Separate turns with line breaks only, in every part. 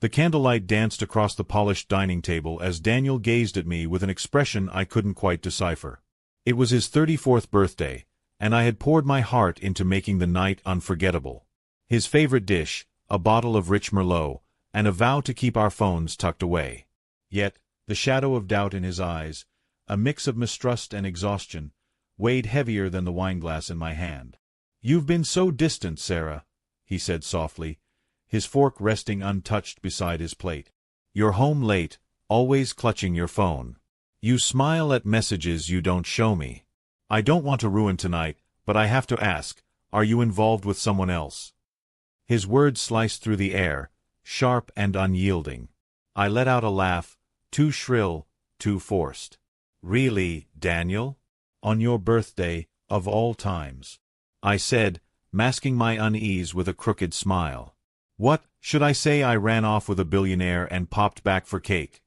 The candlelight danced across the polished dining table as Daniel gazed at me with an expression I couldn't quite decipher. It was his 34th birthday, and I had poured my heart into making the night unforgettable. His favorite dish, a bottle of rich Merlot, and a vow to keep our phones tucked away. Yet, the shadow of doubt in his eyes, a mix of mistrust and exhaustion, weighed heavier than the wineglass in my hand. "You've been so distant, Sarah," he said softly, his fork resting untouched beside his plate. "You're home late, always clutching your phone. You smile at messages you don't show me. I don't want to ruin tonight, but I have to ask, are you involved with someone else?" His words sliced through the air, sharp and unyielding. I let out a laugh, too shrill, too forced. "Really, Daniel? On your birthday, of all times?" I said, masking my unease with a crooked smile. "What, should I say I ran off with a billionaire and popped back for cake?"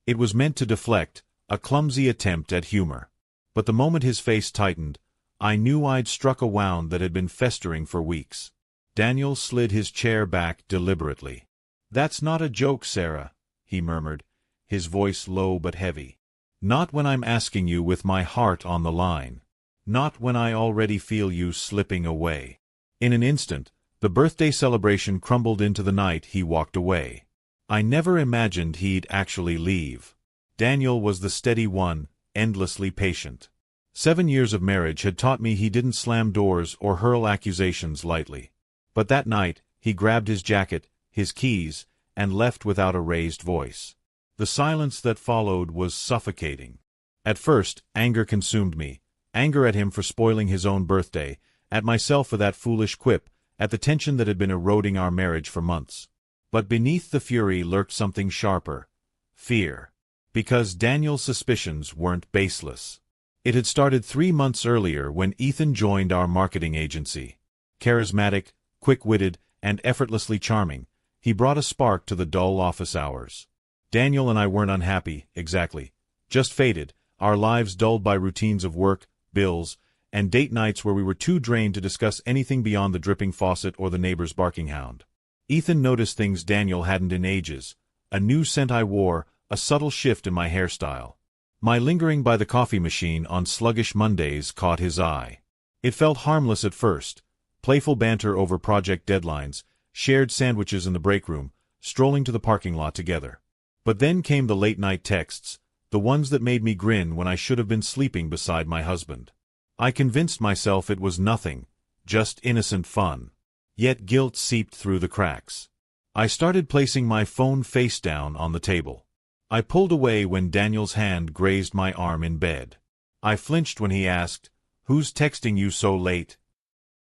It was meant to deflect, a clumsy attempt at humor. But the moment his face tightened, I knew I'd struck a wound that had been festering for weeks. Daniel slid his chair back deliberately. "That's not a joke, Sarah," he murmured, his voice low but heavy. "Not when I'm asking you with my heart on the line. Not when I already feel you slipping away." In an instant, the birthday celebration crumbled into the night he walked away. I never imagined he'd actually leave. Daniel was the steady one, endlessly patient. 7 years of marriage had taught me he didn't slam doors or hurl accusations lightly. But that night, he grabbed his jacket, his keys, and left without a raised voice. The silence that followed was suffocating. At first, anger consumed me, anger at him for spoiling his own birthday, at myself for that foolish quip, at the tension that had been eroding our marriage for months. But beneath the fury lurked something sharper: fear. Because Daniel's suspicions weren't baseless. It had started 3 months earlier when Ethan joined our marketing agency. Charismatic, quick-witted, and effortlessly charming, he brought a spark to the dull office hours. Daniel and I weren't unhappy, exactly. Just faded, our lives dulled by routines of work, bills, and date nights where we were too drained to discuss anything beyond the dripping faucet or the neighbor's barking hound. Ethan noticed things Daniel hadn't in ages: a new scent I wore, a subtle shift in my hairstyle. My lingering by the coffee machine on sluggish Mondays caught his eye. It felt harmless at first: playful banter over project deadlines, shared sandwiches in the break room, strolling to the parking lot together. But then came the late-night texts, the ones that made me grin when I should have been sleeping beside my husband. I convinced myself it was nothing, just innocent fun. Yet guilt seeped through the cracks. I started placing my phone face down on the table. I pulled away when Daniel's hand grazed my arm in bed. I flinched when he asked, "Who's texting you so late?"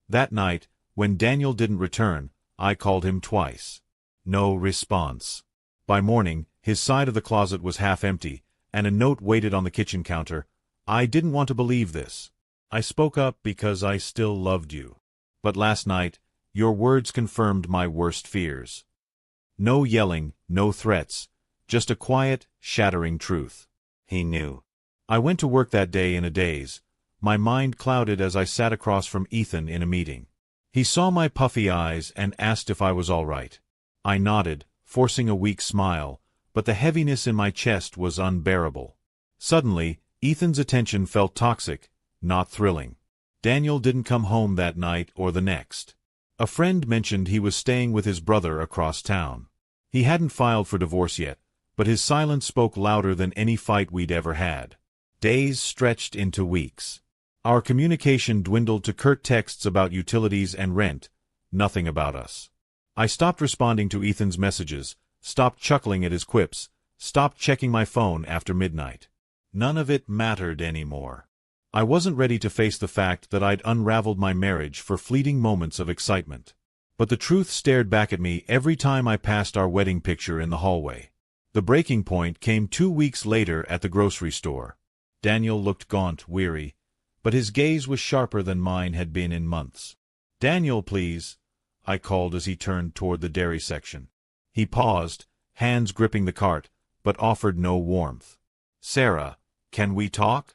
That night, when Daniel didn't return, I called him twice. No response. By morning, his side of the closet was half empty, and a note waited on the kitchen counter. I didn't want to believe this. I spoke up because I still loved you. But last night, your words confirmed my worst fears. No yelling, no threats, just a quiet, shattering truth. He knew. I went to work that day in a daze, my mind clouded as I sat across from Ethan in a meeting. He saw my puffy eyes and asked if I was all right. I nodded, forcing a weak smile, but the heaviness in my chest was unbearable. Suddenly, Ethan's attention felt toxic, not thrilling. Daniel didn't come home that night or the next. A friend mentioned he was staying with his brother across town. He hadn't filed for divorce yet, but his silence spoke louder than any fight we'd ever had. Days stretched into weeks. Our communication dwindled to curt texts about utilities and rent, nothing about us. I stopped responding to Ethan's messages, stopped chuckling at his quips, stopped checking my phone after midnight. None of it mattered anymore. I wasn't ready to face the fact that I'd unraveled my marriage for fleeting moments of excitement. But the truth stared back at me every time I passed our wedding picture in the hallway. The breaking point came 2 weeks later at the grocery store. Daniel looked gaunt, weary, but his gaze was sharper than mine had been in months. "Daniel, please," I called as he turned toward the dairy section. He paused, hands gripping the cart, but offered no warmth. "Sarah, can we talk?"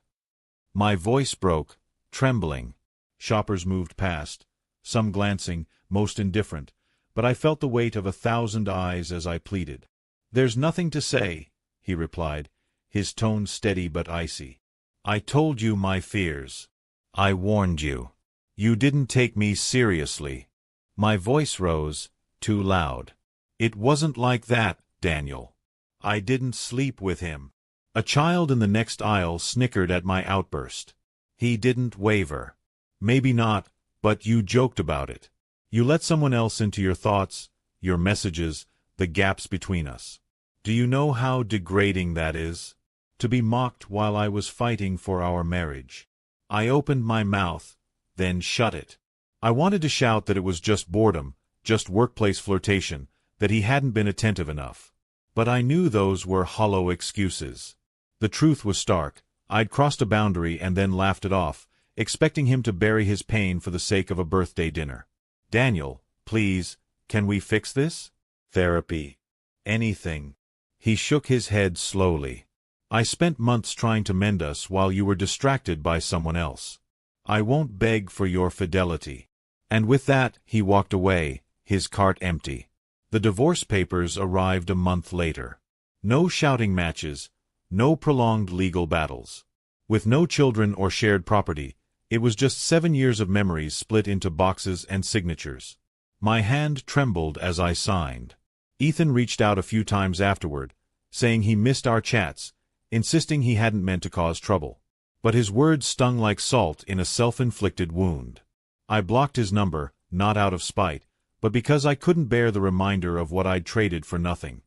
My voice broke, trembling. Shoppers moved past, some glancing, most indifferent, but I felt the weight of 1,000 eyes as I pleaded. "There's nothing to say," he replied, his tone steady but icy. "I told you my fears. I warned you. You didn't take me seriously." My voice rose, too loud. "It wasn't like that, Daniel. I didn't sleep with him." A child in the next aisle snickered at my outburst. "He didn't waver." "Maybe not, but you joked about it. You let someone else into your thoughts, your messages, the gaps between us. Do you know how degrading that is? To be mocked while I was fighting for our marriage." I opened my mouth, then shut it. I wanted to shout that it was just boredom, just workplace flirtation, that he hadn't been attentive enough. But I knew those were hollow excuses. The truth was stark. I'd crossed a boundary and then laughed it off, expecting him to bury his pain for the sake of a birthday dinner. "Daniel, please, can we fix this? Therapy. Anything." He shook his head slowly. "I spent months trying to mend us while you were distracted by someone else. I won't beg for your fidelity." And with that, he walked away, his cart empty. The divorce papers arrived a month later. No shouting matches, no prolonged legal battles. With no children or shared property, it was just 7 years of memories split into boxes and signatures. My hand trembled as I signed. Ethan reached out a few times afterward, saying he missed our chats, insisting he hadn't meant to cause trouble. But his words stung like salt in a self-inflicted wound. I blocked his number, not out of spite, but because I couldn't bear the reminder of what I'd traded for nothing.